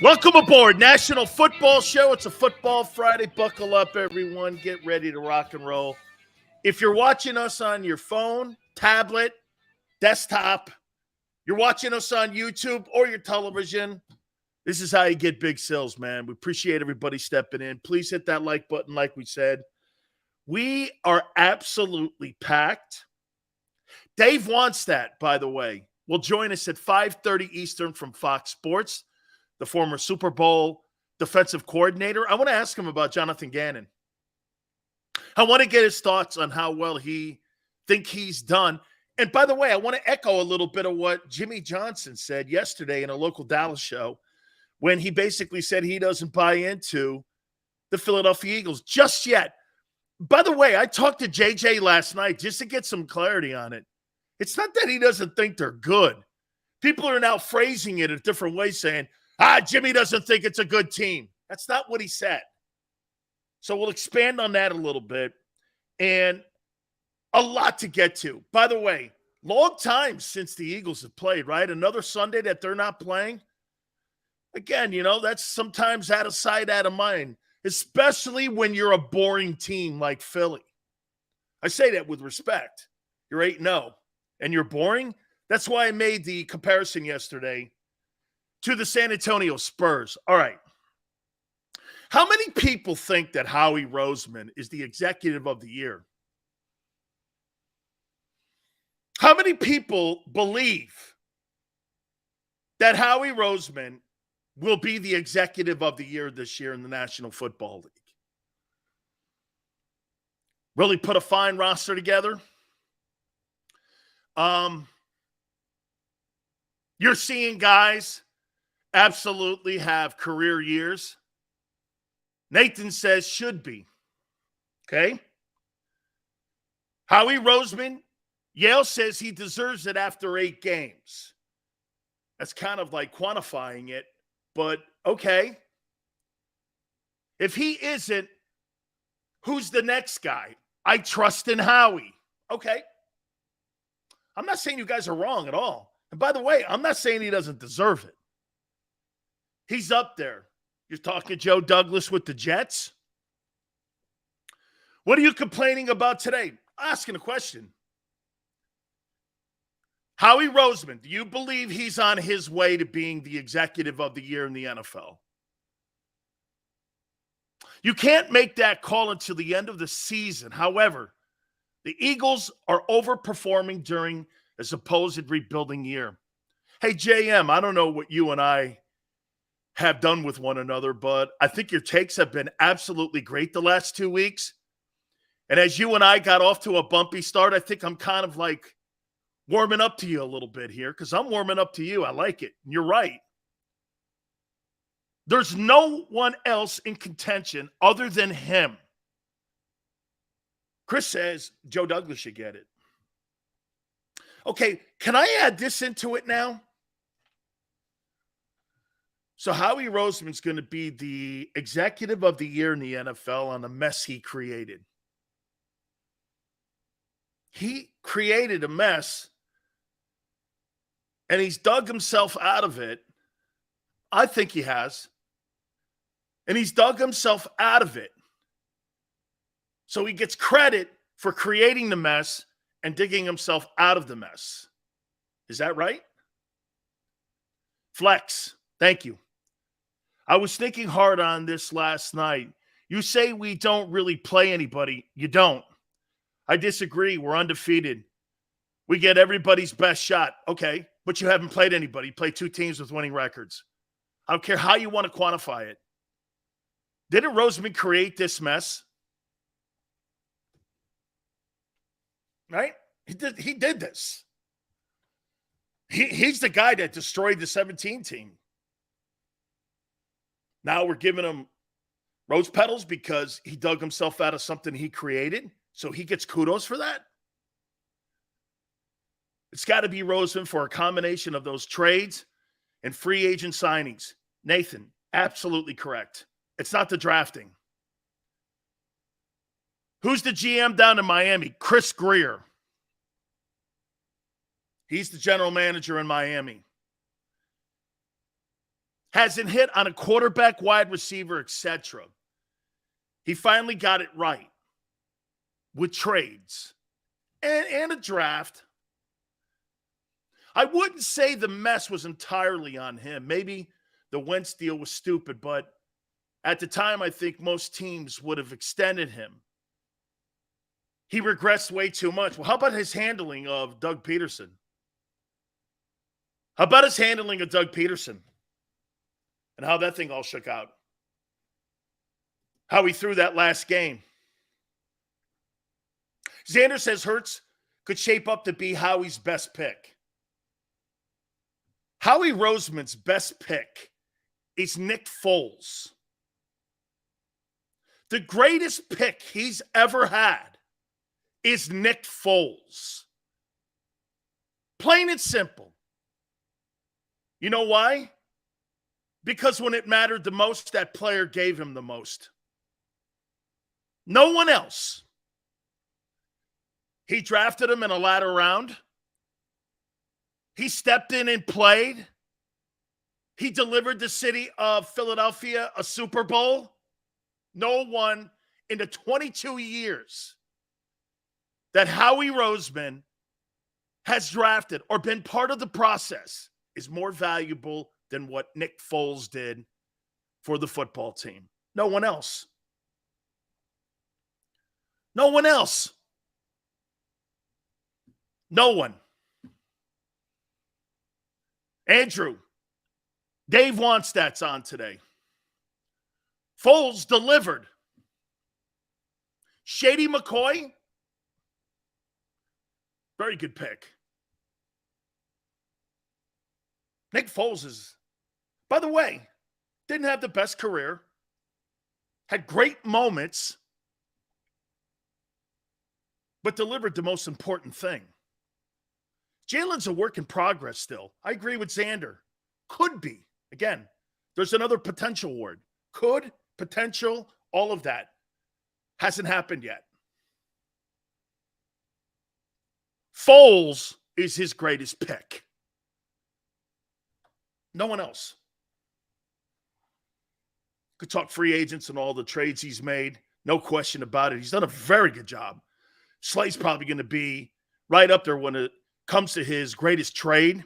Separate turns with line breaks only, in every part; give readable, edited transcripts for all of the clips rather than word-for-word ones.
Welcome aboard National Football Show. It's a Football Friday. Buckle up, everyone. Get ready to rock and roll. If you're watching us on your phone, tablet, desktop, you're watching us on YouTube or your television, this is how you get big sales, man. We appreciate everybody stepping in. Please hit that like button like we said. We are absolutely packed. Dave Wannstedt, by the way, will join us at 5:30 Eastern from Fox Sports, the former Super Bowl defensive coordinator. I want to ask him about Jonathan Gannon. I want to get his thoughts on how well he think he's done. And by the way, I want to echo a little bit of what Jimmy Johnson said yesterday in a local Dallas show when he basically said he doesn't buy into the Philadelphia Eagles just yet. By the way, I talked to JJ last night just to get some clarity on it. It's not that he doesn't think they're good. People are now phrasing it a different way, saying, Jimmy doesn't think it's a good team. That's not what he said. So we'll expand on that a little bit. And a lot to get to. By the way, long time since the Eagles have played, right? Another Sunday that they're not playing. Again, that's sometimes out of sight, out of mind, especially when you're a boring team like Philly. I say that with respect. You're 8-0 and you're boring. That's why I made the comparison yesterday to the San Antonio Spurs. All right. How many people think that Howie Roseman is the executive of the year? How many people believe that Howie Roseman will be the executive of the year this year in the National Football League? Really put a fine roster together? You're seeing guys absolutely have career years. Nathan says should be. Okay? Howie Roseman, Yale says he deserves it after 8 games. That's kind of like quantifying it, but okay. If he isn't, who's the next guy? I trust in Howie. Okay. I'm not saying you guys are wrong at all. And by the way, I'm not saying he doesn't deserve it. He's up there. You're talking Joe Douglas with the Jets? What are you complaining about today? Asking a question. Howie Roseman, do you believe he's on his way to being the executive of the year in the NFL? You can't make that call until the end of the season. However, the Eagles are overperforming during a supposed rebuilding year. Hey, JM, I don't know what you and I have done with one another, but I think your takes have been absolutely great the last 2 weeks. And as you and I got off to a bumpy start, I think I'm kind of like warming up to you a little bit here because I'm warming up to you. I like it. You're right. There's no one else in contention other than him. Chris says Joe Douglas should get it. Okay, can I add this into it now? So Howie Roseman's going to be the executive of the year in the NFL on the mess he created. He created a mess, and he's dug himself out of it. I think he has. And he's dug himself out of it. So he gets credit for creating the mess and digging himself out of the mess. Is that right? Flex, thank you. I was thinking hard on this last night. You say we don't really play anybody. You don't. I disagree. We're undefeated. We get everybody's best shot. Okay, but you haven't played anybody. You played 2 teams with winning records. I don't care how you want to quantify it. Didn't Roseman create this mess? Right? He did this. He's the guy that destroyed the 17 team. Now we're giving him rose petals because he dug himself out of something he created. So he gets kudos for that. It's got to be Roseman for a combination of those trades and free agent signings. Nathan, absolutely correct. It's not the drafting. Who's the GM down in Miami? Chris Greer. He's the general manager in Miami. hasn't hit on a quarterback, wide receiver, etc. He finally got it right with trades and a draft. I wouldn't say the mess was entirely on him. Maybe the Wentz deal was stupid, but at the time, I think most teams would have extended him. He regressed way too much. Well, how about his handling of Doug Peterson? How about his handling of Doug Peterson and how that thing all shook out? How he threw that last game. Xander says Hurts could shape up to be Howie's best pick. Howie Roseman's best pick is Nick Foles. The greatest pick he's ever had is Nick Foles. Plain and simple. You know why? Because when it mattered the most, that player gave him the most. No one else. He drafted him in a latter round. He stepped in and played. He delivered the city of Philadelphia a Super Bowl. No one in the 22 years that Howie Roseman has drafted or been part of the process is more valuable than what Nick Foles did for the football team. No one else. No one else. No one. Andrew, Dave Wannstedt's on today. Foles delivered. Shady McCoy, very good pick. Nick Foles is, by the way, didn't have the best career, had great moments, but delivered the most important thing. Jalen's a work in progress still. I agree with Xander. Could be. Again, there's another potential word. Could, potential, all of that. Hasn't happened yet. Foles is his greatest pick. No one else. Could talk free agents and all the trades he's made. No question about it. He's done a very good job. Slay's probably going to be right up there when it comes to his greatest trade.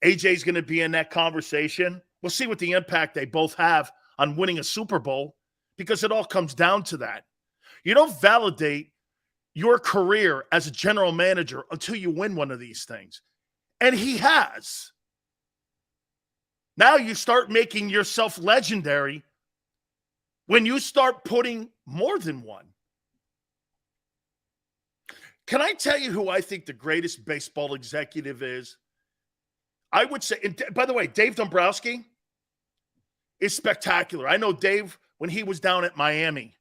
AJ's going to be in that conversation. We'll see what the impact they both have on winning a Super Bowl, because it all comes down to that. You don't validate your career as a general manager until you win one of these things. And he has. Now you start making yourself legendary when you start putting more than one. Can I tell you who I think the greatest baseball executive is? I would say, and by the way, Dave Dombrowski is spectacular. I know Dave when he was down at Miami,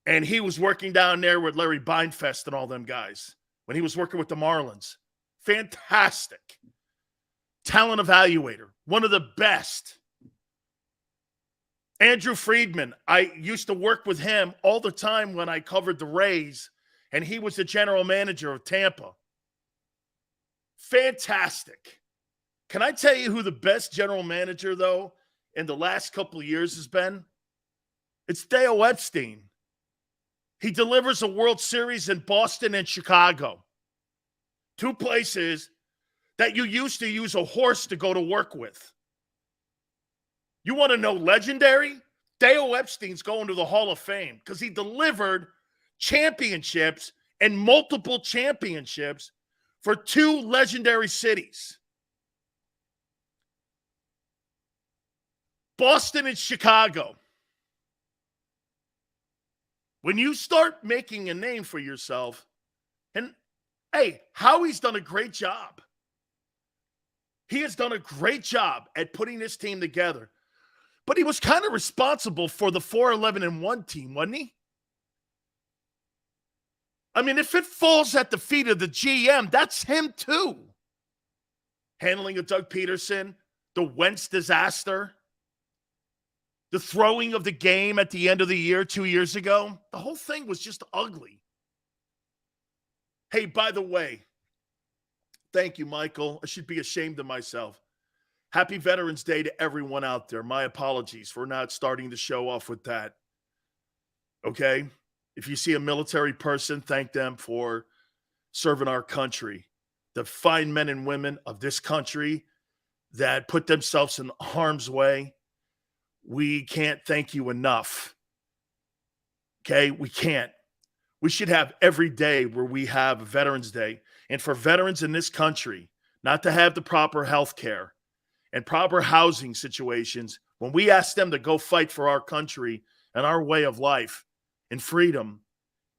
and he was working down there with Larry Beinfest and all them guys when he was working with the Marlins. Fantastic. Talent evaluator. One of the best. Andrew Friedman. I used to work with him all the time when I covered the Rays, and he was the general manager of Tampa. Fantastic. Can I tell you who the best general manager, though, in the last couple of years has been? It's Dale Epstein. He delivers a World Series in Boston and Chicago. Two places that you used to use a horse to go to work with. You want to know legendary? Dale Epstein's going to the Hall of Fame because he delivered championships and multiple championships for two legendary cities. Boston and Chicago. When you start making a name for yourself, and hey, Howie's done a great job. He has done a great job at putting this team together. But he was kind of responsible for the 4-11-1 team, wasn't he? I mean, if it falls at the feet of the GM, that's him too. Handling of Doug Peterson, the Wentz disaster, the throwing of the game at the end of the year 2 years ago, the whole thing was just ugly. Hey, by the way, thank you, Michael. I should be ashamed of myself. Happy Veterans Day to everyone out there. My apologies for not starting the show off with that. Okay? If you see a military person, thank them for serving our country. The fine men and women of this country that put themselves in harm's way, we can't thank you enough. Okay? We can't. We should have every day where we have Veterans Day. And for veterans in this country not to have the proper health care and proper housing situations, when we ask them to go fight for our country and our way of life and freedom,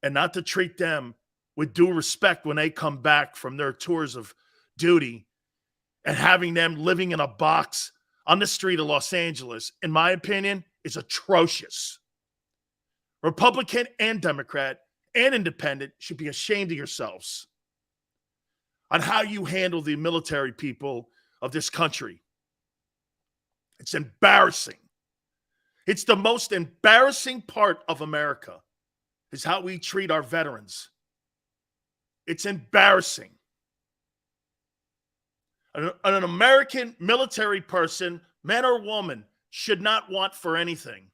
and not to treat them with due respect when they come back from their tours of duty, and having them living in a box on the street of Los Angeles, in my opinion, is atrocious. Republican and Democrat and independent should be ashamed of yourselves on how you handle the military people of this country. It's embarrassing. It's the most embarrassing part of America is how we treat our veterans. It's embarrassing. An American military person, man or woman, should not want for anything.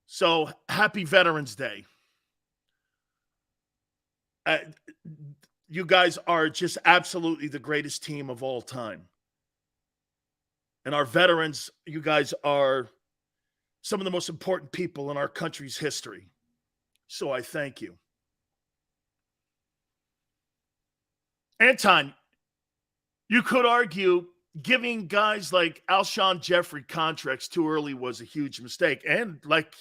So, happy Veterans Day. You guys are just absolutely the greatest team of all time. And our veterans, you guys are some of the most important people in our country's history. So I thank you. Anton, you could argue giving guys like Alshon Jeffrey contracts too early was a huge mistake. And like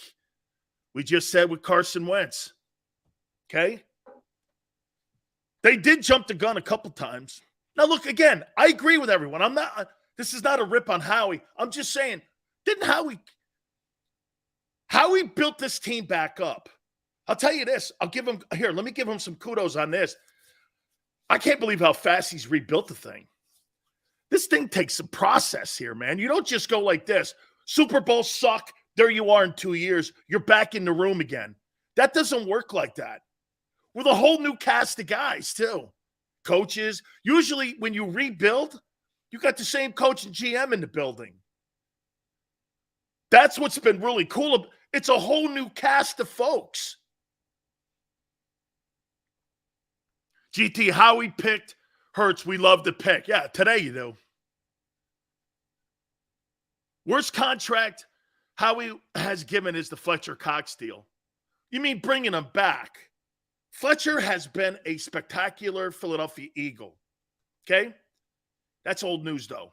we just said with Carson Wentz, okay? They did jump the gun a couple times. Now, look, again, I agree with everyone. This is not a rip on Howie. I'm just saying, didn't Howie built this team back up? I'll tell you this. Let me give him some kudos on this. I can't believe how fast he's rebuilt the thing. This thing takes some process here, man. You don't just go like this. Super Bowl suck. There you are in 2 years. You're back in the room again. That doesn't work like that. With a whole new cast of guys, too. Coaches. Usually, when you rebuild, you got the same coach and GM in the building. That's what's been really cool. It's a whole new cast of folks. GT, Howie picked Hurts. We love the pick. Yeah, today you do. Worst contract Howie has given is the Fletcher Cox deal. You mean bringing him back? Fletcher has been a spectacular Philadelphia Eagle. Okay? That's old news, though.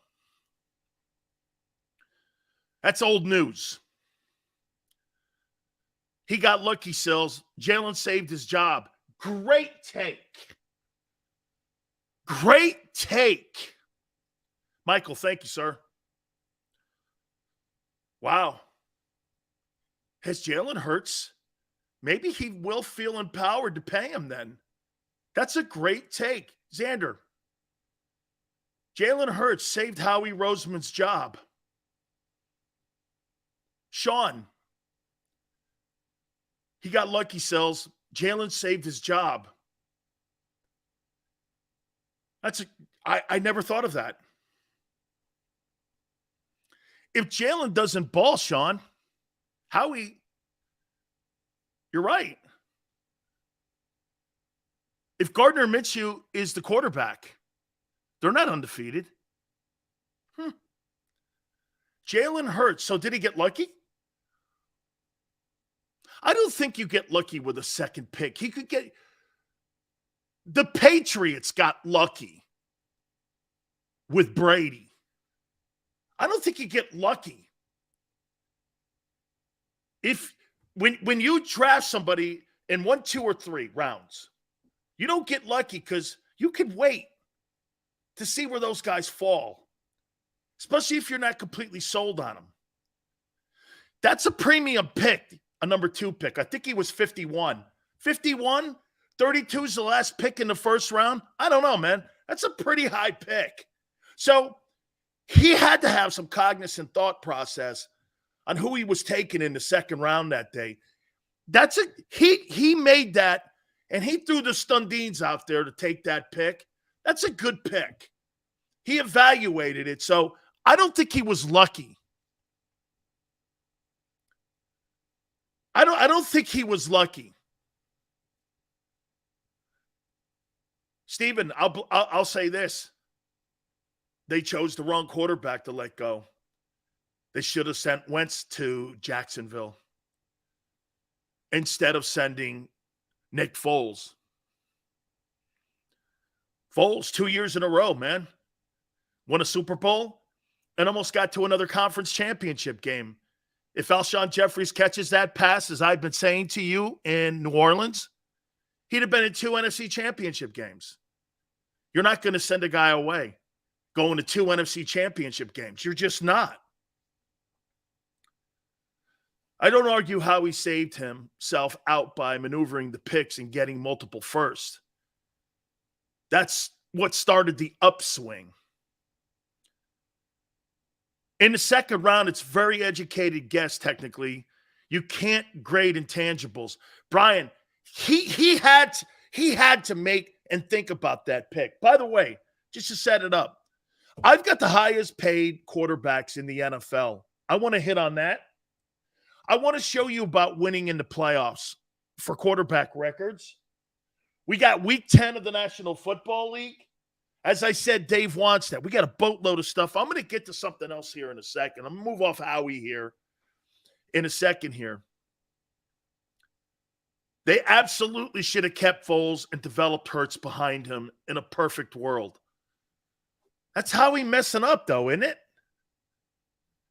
That's old news. He got lucky, Sills. Jalen saved his job. Great take. Great take. Michael, thank you, sir. Wow. Has Jalen Hurts? Maybe he will feel empowered to pay him then. That's a great take. Xander. Jalen Hurts saved Howie Roseman's job. Sean. He got lucky, Sells. Jalen saved his job. I never thought of that. If Jalen doesn't ball, Sean, Howie, you're right. If Gardner Minshew is the quarterback, they're not undefeated. Jalen Hurts. So did he get lucky? I don't think you get lucky with a second pick. He could get – the Patriots got lucky with Brady. I don't think you get lucky. When you draft somebody in 1, 2, or 3 rounds, you don't get lucky because you could wait to see where those guys fall, especially if you're not completely sold on them. That's a premium pick, a number 2 pick. I think he was 51. 51? 32 is the last pick in the first round? I don't know, man. That's a pretty high pick. So he had to have some cognizant thought process on who he was taking in the second round that day. He made that, and he threw the Stundines out there to take that pick. That's a good pick. He evaluated it. So I don't think he was lucky. I don't think he was lucky. Steven, I'll say this. They chose the wrong quarterback to let go. They should have sent Wentz to Jacksonville instead of sending Nick Foles. Foles, 2 years in a row, man. Won a Super Bowl and almost got to another conference championship game. If Alshon Jeffries catches that pass, as I've been saying to you in New Orleans, he'd have been in 2 NFC championship games. You're not going to send a guy away going to 2 NFC championship games. You're just not. I don't argue how he saved himself out by maneuvering the picks and getting multiple firsts. That's what started the upswing. In the second round, it's very educated guess, technically. You can't grade intangibles. Brian, he had to make and think about that pick. By the way, just to set it up, I've got the highest paid quarterbacks in the NFL. I want to hit on that. I want to show you about winning in the playoffs for quarterback records. We got week 10 of the National Football League. As I said, Dave wants that. We got a boatload of stuff. I'm going to get to something else here in a second. I'm going to move off Howie here in a second here. They absolutely should have kept Foles and developed Hurts behind him in a perfect world. That's Howie messing up, though, isn't it?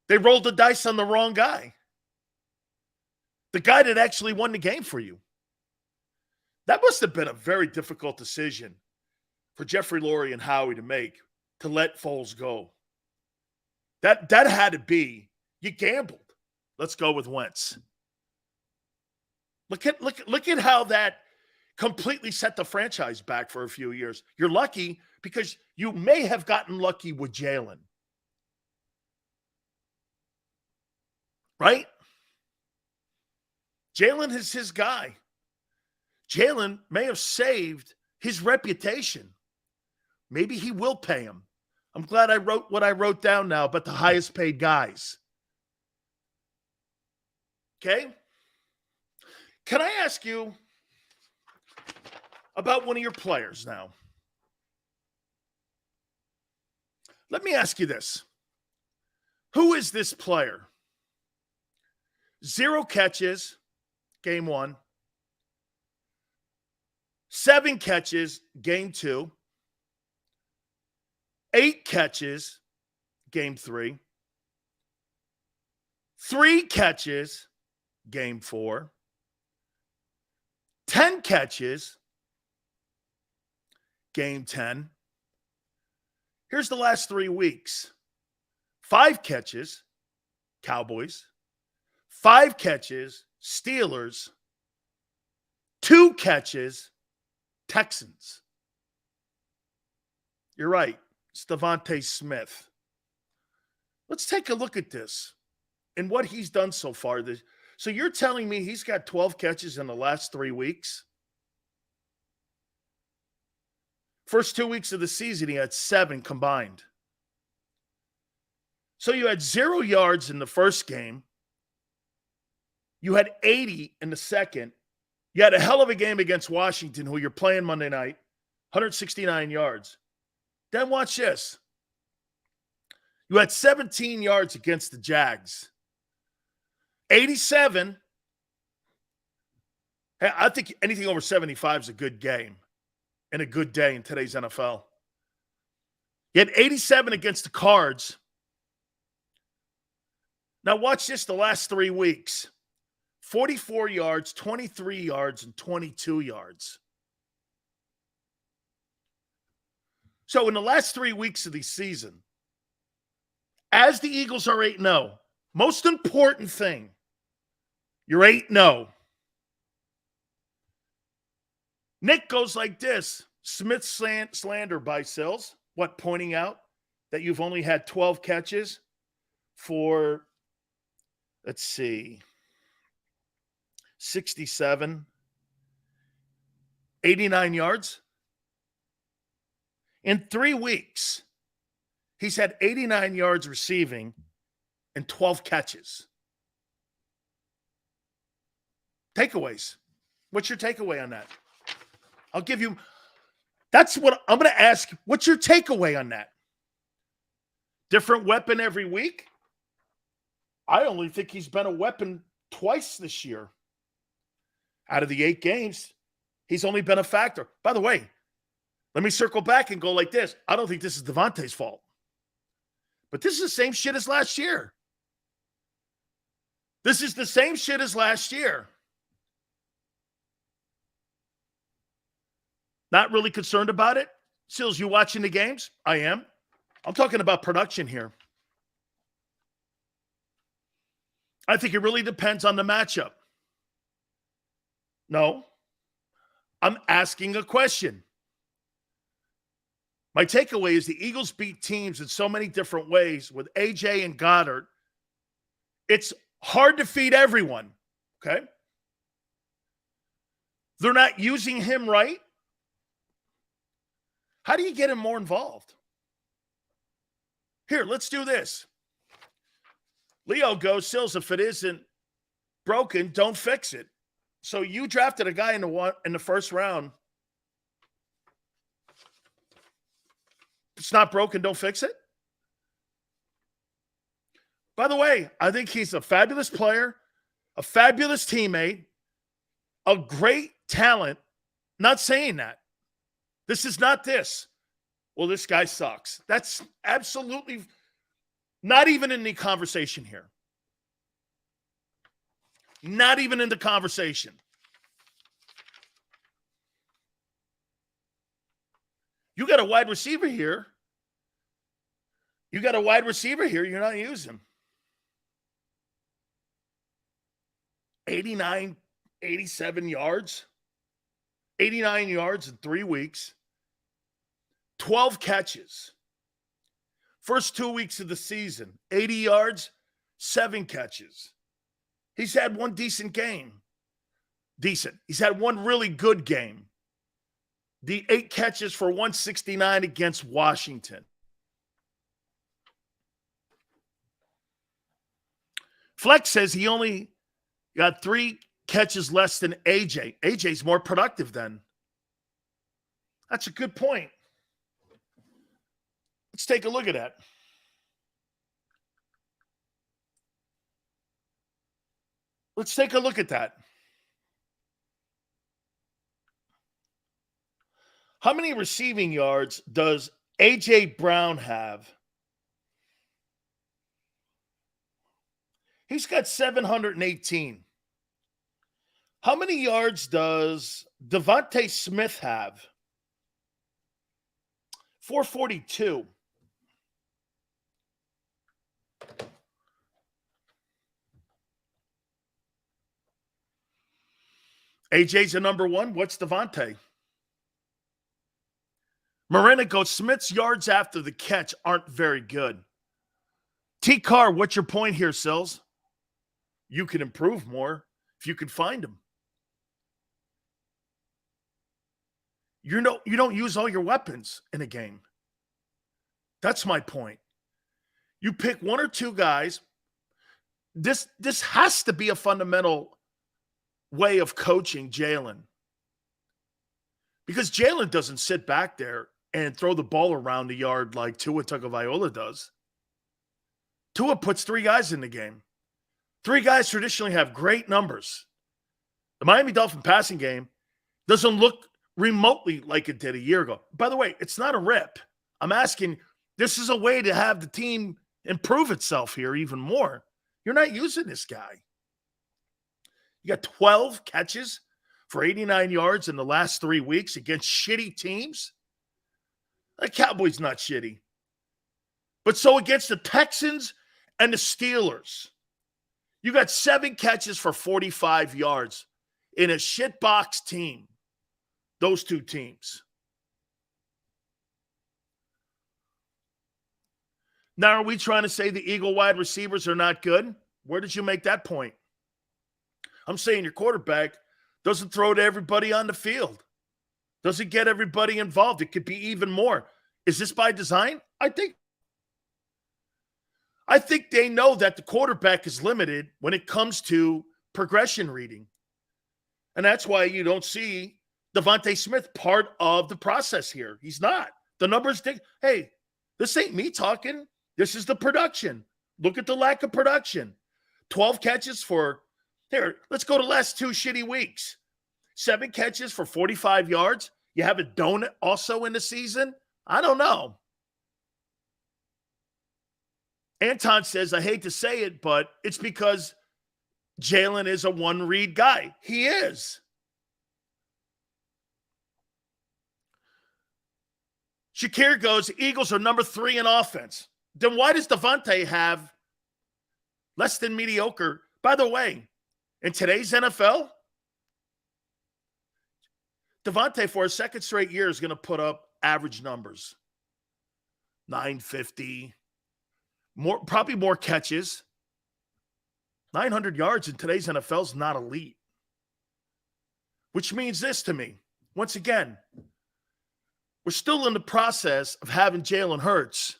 They rolled the dice on the wrong guy. The guy that actually won the game for you. That must have been a very difficult decision for Jeffrey Lurie and Howie to make, to let Foles go. That had to be, you gambled. Let's go with Wentz. Look at how that completely set the franchise back for a few years. You're lucky because you may have gotten lucky with Jalen. Right? Jalen is his guy. Jalen may have saved his reputation. Maybe he will pay him. I'm glad I wrote what I wrote down now about the highest paid guys. Okay? Can I ask you about one of your players now? Let me ask you this. Who is this player? 0 catches, game 1. 7 catches, game 2. 8 catches, game 3. 3 catches, game 4. 10 catches, game 10. Here's the last 3 weeks. 5 catches, Cowboys. 5 catches, Steelers. 2 catches, Texans. You're right. It's Devonta Smith. Let's take a look at this and what he's done so far. So you're telling me he's got 12 catches in the last 3 weeks? First 2 weeks of the season, he had 7 combined. So you had 0 yards in the first game. You had 80 in the second. You had a hell of a game against Washington, who you're playing Monday night, 169 yards. Then watch this. You had 17 yards against the Jags. 87. Hey, I think anything over 75 is a good game and a good day in today's NFL. You had 87 against the Cards. Now watch this the last 3 weeks. 44 yards, 23 yards, and 22 yards. So in the last 3 weeks of the season, as the Eagles are 8-0, most important thing, you're 8-0. Nick goes like this. Smith slander by Sills. What, pointing out that you've only had 12 catches for, let's see, 67, 89 yards In 3 weeks, he's had 89 yards receiving and 12 catches. Takeaways. What's your takeaway on that? I'll give you – that's what I'm going to ask. What's your takeaway on that? Different weapon every week? I only think he's been a weapon twice this year. Out of the 8 games, he's only been a factor. By the way, let me circle back and go like this. I don't think this is Devonta's fault. But this is the same shit as last year. This is the same shit as last year. Not really concerned about it. Sills, you watching the games? I am. I'm talking about production here. I think it really depends on the matchup. No. I'm asking a question. My takeaway is the Eagles beat teams in so many different ways with AJ and Goddard. It's hard to feed everyone, okay? They're not using him right. How do you get him more involved? Here, let's do this. Leo goes, Sills, if it isn't broken, don't fix it. So you drafted a guy in the first round. It's not broken, don't fix it? By the way, I think he's a fabulous player, a fabulous teammate, a great talent. Not saying that. This is not this. Well, this guy sucks. That's absolutely not even in the conversation here. Not even in the conversation. You got a wide receiver here. You're not using. 89, 87 yards. 89 yards in 3 weeks. 12 catches. First 2 weeks of the season, 80 yards, 7 catches. He's had one decent game. He's had one really good game. The 8 catches for 169 against Washington. Flex says he only got 3 catches less than AJ. AJ's more productive then. That's a good point. Let's take a look at that. Let's take a look at that. How many receiving yards does A.J. Brown have? He's got 718. How many yards does Devonta Smith have? 442. AJ's a number 1. What's Devonta? Marina goes, Smith's yards after the catch aren't very good. T. Carr, what's your point here, Sills? You can improve more if you can find them. You don't use all your weapons in a game. That's my point. You pick 1 or 2 guys. This has to be a fundamental way of coaching Jalen. Because Jalen doesn't sit back there and throw the ball around the yard like Tua Tagovailoa does. Tua puts 3 guys in the game. 3 guys traditionally have great numbers. The Miami Dolphin passing game doesn't look remotely like it did a year ago. By the way, it's not a rip. I'm asking, this is a way to have the team improve itself here even more. You're not using this guy. You got 12 catches for 89 yards in the last 3 weeks against shitty teams. The Cowboys not shitty. But so against the Texans and the Steelers, you got 7 catches for 45 yards in a shitbox team. Those 2 teams. Now, are we trying to say the Eagle wide receivers are not good? Where did you make that point? I'm saying your quarterback doesn't throw to everybody on the field. Doesn't get everybody involved. It could be even more. Is this by design? I think they know that the quarterback is limited when it comes to progression reading. And that's why you don't see Devonta Smith part of the process here. He's not. The numbers hey, this ain't me talking. This is the production. Look at the lack of production. 12 catches for, here, let's go to the last 2 shitty weeks. 7 catches for 45 yards. You have a donut also in the season? I don't know. Anton says, I hate to say it, but it's because Jalen is a one-read guy. He is. Shakir goes, Eagles are number 3 in offense. Then why does Devonta have less than mediocre? By the way, in today's NFL, Devonta for a second straight year is going to put up average numbers. 950, probably more catches. 900 yards in today's NFL is not elite. Which means this to me. Once again, we're still in the process of having Jalen Hurts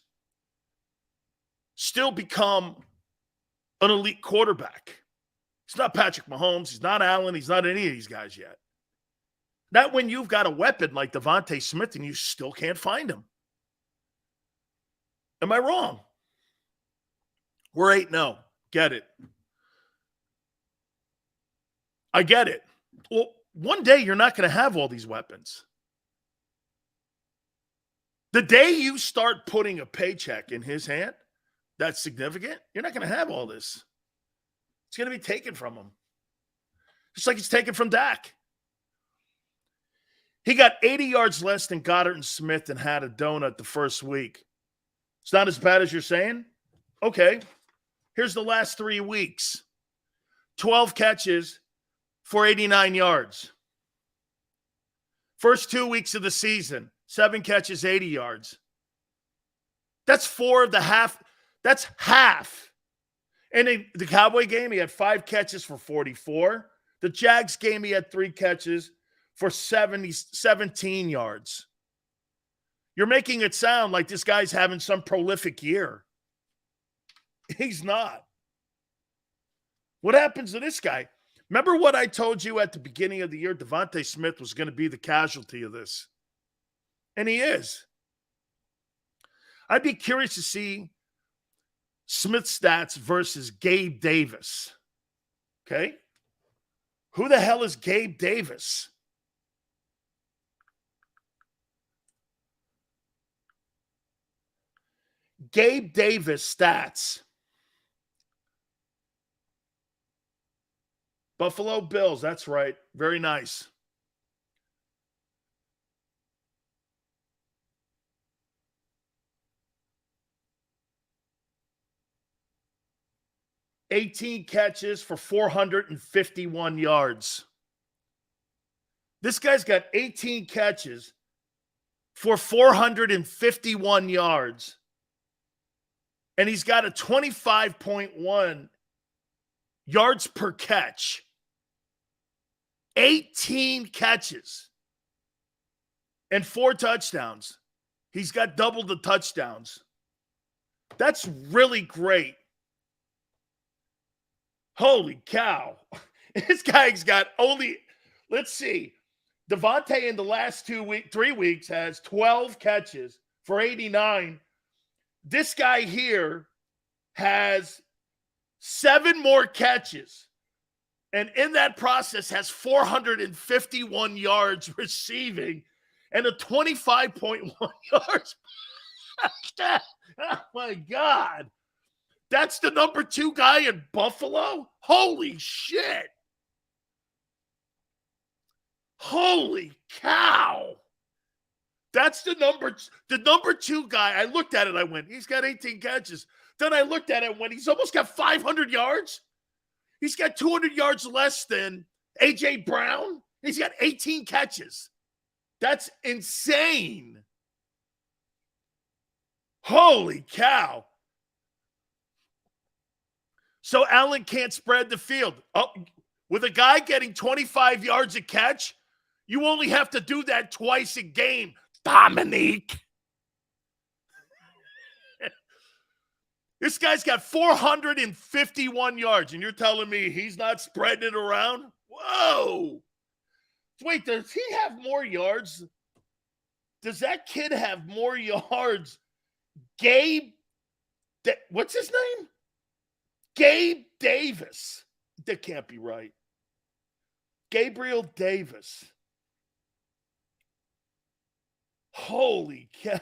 still become an elite quarterback. He's not Patrick Mahomes. He's not Allen. He's not any of these guys yet. Not when you've got a weapon like Devonta Smith and you still can't find him. Am I wrong? We're 8-0. Get it. I get it. Well, one day you're not going to have all these weapons. The day you start putting a paycheck in his hand that's significant, you're not going to have all this. It's going to be taken from him. Just like it's taken from Dak. He got 80 yards less than Goddard and Smith and had a donut the first week. It's not as bad as you're saying? Okay. Here's the last 3 weeks. 12 catches for 89 yards. First 2 weeks of the season, 7 catches, 80 yards. That's 4 of the half. That's half. And in the Cowboy game, he had 5 catches for 44. The Jags game, he had 3 catches for 17 yards. You're making it sound like this guy's having some prolific year. He's not. What happens to this guy? Remember what I told you at the beginning of the year? Devonta Smith was going to be the casualty of this. And he is. I'd be curious to see Smith's stats versus Gabe Davis. Okay? Who the hell is Gabe Davis? Gabe Davis stats. Buffalo Bills, that's right. Very nice. $18 catches for 451 yards. This guy's got 18 catches for 451 yards. And he's got a 25.1 yards per catch. 18 catches and 4 touchdowns. He's got double the touchdowns. That's really great. Holy cow. This guy's got only, let's see, Devonta in the last 3 weeks has 12 catches for 89. This guy here has 7 more catches, and in that process has 451 yards receiving and a 25.1 yards. Oh, my God. That's the number 2 guy in Buffalo? Holy shit. Holy cow. That's the number 2 guy. I looked at it. I went, he's got 18 catches. Then I looked at it when he's almost got 500 yards. He's got 200 yards less than A.J. Brown. He's got 18 catches. That's insane. Holy cow. So Allen can't spread the field. Oh, with a guy getting 25 yards a catch, you only have to do that twice a game, Dominique. This guy's got 451 yards, and you're telling me he's not spreading it around? Whoa. Wait, does he have more yards? Does that kid have more yards? What's his name? Gabe Davis. That can't be right. Gabriel Davis. Holy cow.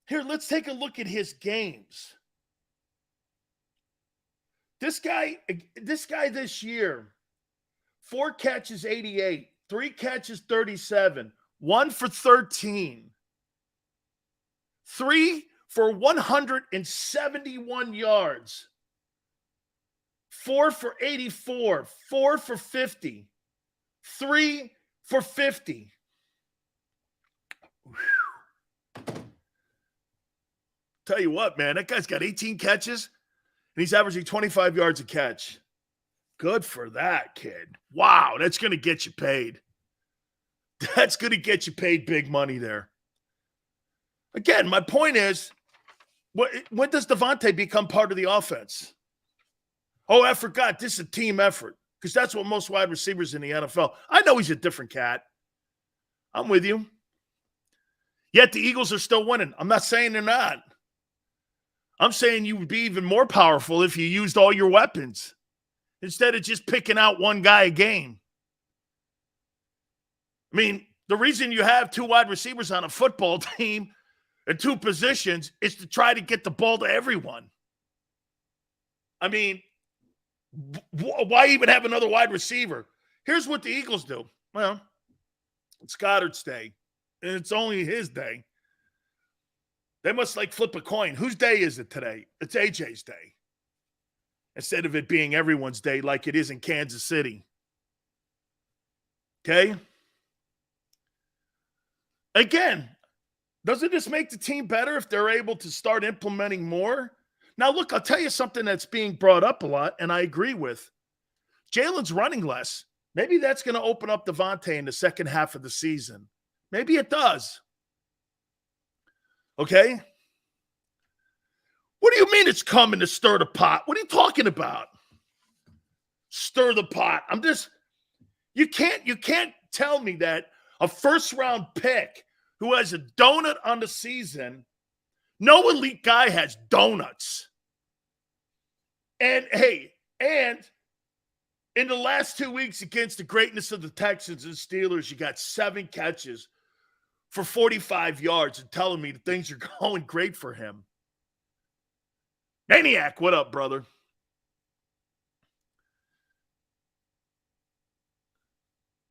Here, let's take a look at his games. This guy this year, 4 catches, 88, 3 catches, 37, 1 for 13, 3 for 171 yards, 4 for 84, 4 for 50, 3 for 50. Whew. Tell you what, man, that guy's got 18 catches, and he's averaging 25 yards a catch. Good for that kid. Wow, that's going to get you paid. That's going to get you paid big money there. Again, my point is, when does Devonta become part of the offense? Oh, I forgot. This is a team effort, because that's what most wide receivers in the NFL. I know he's a different cat. I'm with you. Yet the Eagles are still winning. I'm not saying they're not. I'm saying you would be even more powerful if you used all your weapons instead of just picking out one guy a game. I mean, the reason you have 2 wide receivers on a football team at 2 positions is to try to get the ball to everyone. I mean, why even have another wide receiver? Here's what the Eagles do. Well, it's Goddard's day, and it's only his day. They must flip a coin. Whose day is it today? It's AJ's day. Instead of it being everyone's day like it is in Kansas City. Okay? Again, doesn't this make the team better if they're able to start implementing more? Now, look, I'll tell you something that's being brought up a lot, and I agree with. Jalen's running less. Maybe that's going to open up Devonta in the second half of the season. Maybe it does. Okay? What do you mean it's coming to stir the pot? What are you talking about? Stir the pot. You can't tell me that a first-round pick who has a donut on the season, no elite guy has donuts. And, hey, in the last 2 weeks against the greatness of the Texans and Steelers, you got 7 catches for 45 yards and telling me that things are going great for him. Maniac, what up, brother?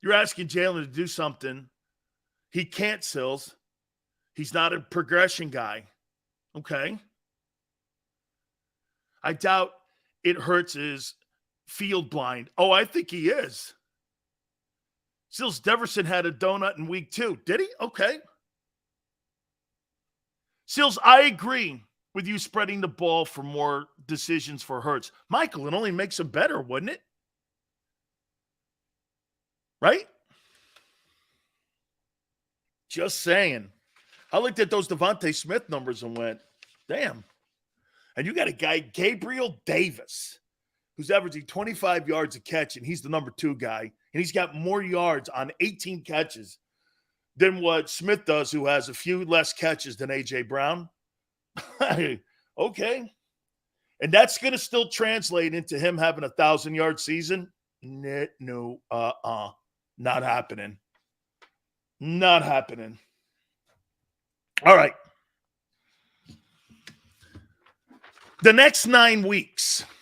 You're asking Jalen to do something he can't, Sills. He's not a progression guy. Okay. I doubt it hurts his field blind. Oh, I think he is. Sills Deverson had a donut in week 2. Did he? Okay. Sills, I agree with you spreading the ball for more decisions for Hurts. Michael, it only makes him better, wouldn't it? Right? Just saying. I looked at those Devonta Smith numbers and went, damn. And you got a guy, Gabriel Davis, who's averaging 25 yards a catch, and he's the number 2 guy. And he's got more yards on 18 catches than what Smith does, who has a few less catches than A.J. Brown. Okay. And that's going to still translate into him having a 1,000-yard season? No, not happening. Not happening. All right. The next 9 weeks –